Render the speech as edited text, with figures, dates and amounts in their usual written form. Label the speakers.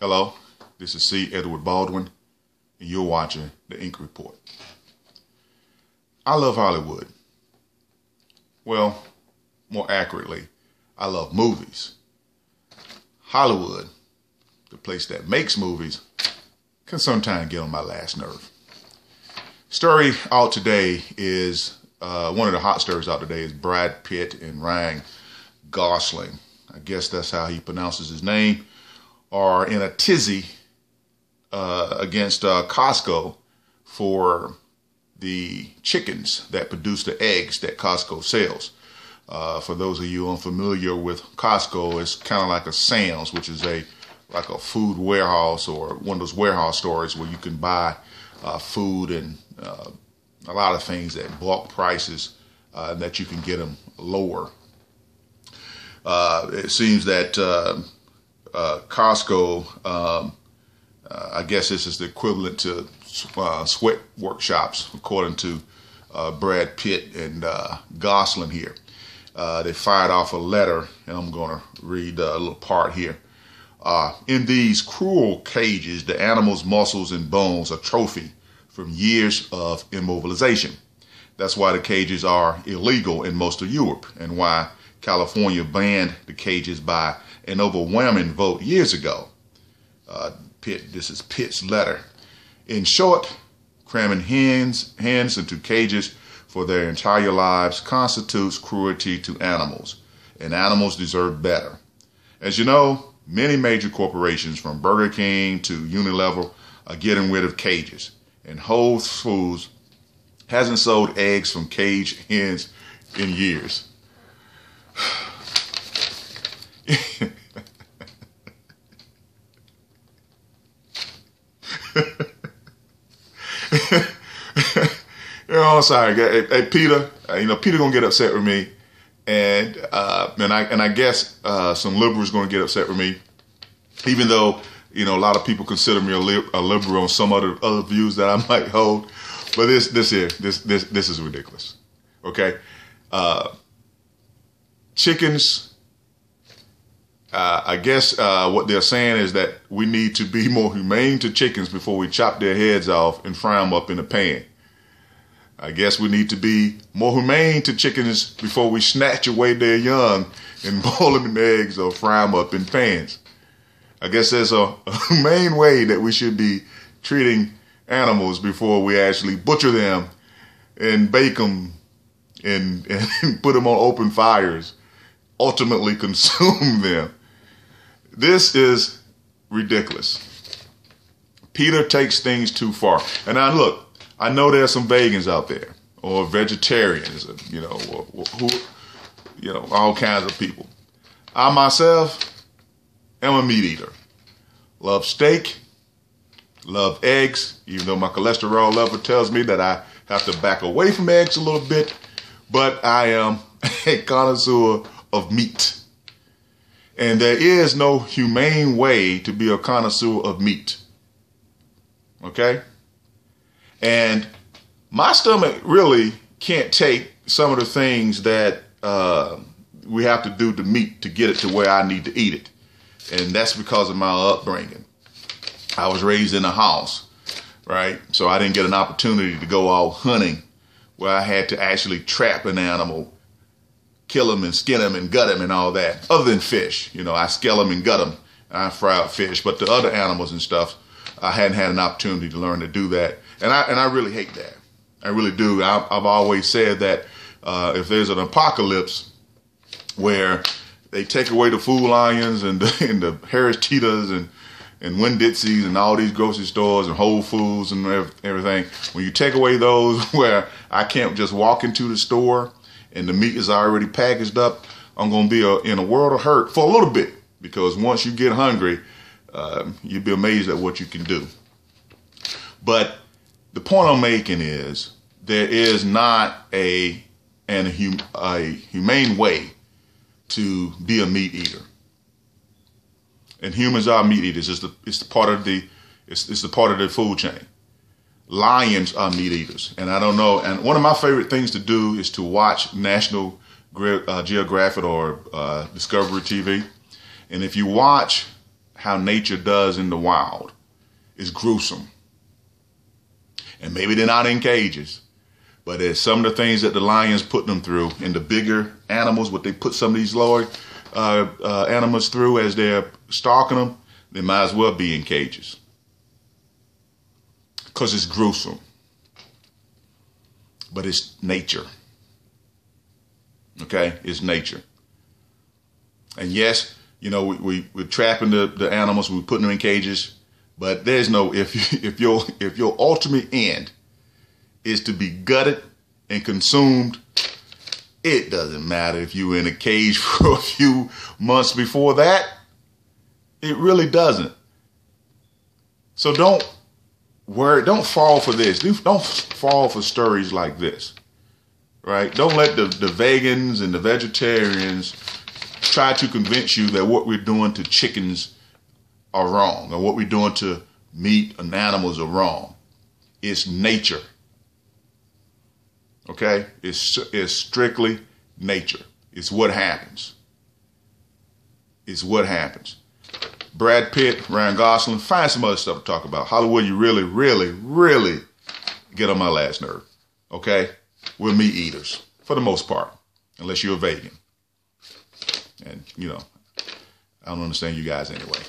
Speaker 1: Hello, this is C. Edward Baldwin, and you're watching The Ink Report. I love Hollywood. Well, more accurately, I love movies. Hollywood, the place that makes movies, can sometimes get on my last nerve. Story out today is, one of the hot stories out today is Brad Pitt and Ryan Gosling. I guess that's how he pronounces his name. Are in a tizzy against Costco for the chickens that produce the eggs that Costco sells. For those of you unfamiliar with Costco, it's kind of like a Sam's, which is like a food warehouse or one of those warehouse stores where you can buy food and a lot of things at bulk prices that you can get them lower. It seems that Costco, I guess this is the equivalent to sweat workshops, according to Brad Pitt and Gosling here. They fired off a letter, and I'm going to read a little part here. In these cruel cages, the animal's muscles and bones are trophy from years of immobilization. That's why the cages are illegal in most of Europe, and why California banned the cages by an overwhelming vote years ago. This is Pitt's letter. In short, cramming hens into cages for their entire lives constitutes cruelty to animals, and animals deserve better. As you know, many major corporations from Burger King to Unilever are getting rid of cages, and Whole Foods hasn't sold eggs from cage hens in years. I'm sorry, hey Peter. Peter gonna get upset with me, and I guess some liberals gonna get upset with me, even though a lot of people consider me a liberal on some other views that I might hold. But this is ridiculous. Okay, chickens. I guess what they're saying is that we need to be more humane to chickens before we chop their heads off and fry them up in a pan. I guess we need to be more humane to chickens before we snatch away their young and boil them in eggs or fry them up in pans. I guess there's a humane way that we should be treating animals before we actually butcher them and bake them and put them on open fires, ultimately consume them. This is ridiculous. Peter takes things too far. And now look, I know there's some vegans out there or vegetarians, all kinds of people. I myself am a meat eater. Love steak, love eggs, even though my cholesterol level tells me that I have to back away from eggs a little bit, but I am a connoisseur of meat. And there is no humane way to be a connoisseur of meat. Okay? And my stomach really can't take some of the things that we have to do to meat to get it to where I need to eat it. And that's because of my upbringing. I was raised in a house, right? So I didn't get an opportunity to go out hunting where I had to actually trap an animal, kill them and skin them and gut them and all that. Other than fish, I scale them and gut them and I fry out fish. But the other animals and stuff, I hadn't had an opportunity to learn to do that. And I really hate that. I really do. I've always said that if there's an apocalypse where they take away the Food Lions and the Harris Teeters and Winn-Dixie's and all these grocery stores and Whole Foods and everything, when you take away those where I can't just walk into the store and the meat is already packaged up, I'm going to be in a world of hurt for a little bit, because once you get hungry, you'd be amazed at what you can do. But the point I'm making is there is not a humane way to be a meat eater. And humans are meat eaters. It's the part of the food chain. Lions are meat eaters, and I don't know. And one of my favorite things to do is to watch National Geographic or Discovery TV. And if you watch how nature does in the wild. It's gruesome. And maybe they're not in cages, but there's some of the things that the lions put them through, and the bigger animals, what they put some of these lower animals through as they're stalking them, they might as well be in cages. Because it's gruesome. But it's nature. Okay? It's nature. And yes, you know, we're trapping the animals, we're putting them in cages, but there's no, if your ultimate end is to be gutted and consumed, it doesn't matter if you were in a cage for a few months before that. It really doesn't. So don't fall for this. Don't fall for stories like this, right? Don't let the vegans and the vegetarians try to convince you that what we're doing to chickens are wrong, or what we're doing to meat and animals are wrong. It's nature. Okay? It's strictly nature. It's what happens. It's what happens. Brad Pitt, Ryan Gosling, find some other stuff to talk about. Hollywood, you really, really, really get on my last nerve. Okay? We're meat eaters, for the most part, unless you're a vegan. And, you know, I don't understand you guys anyway.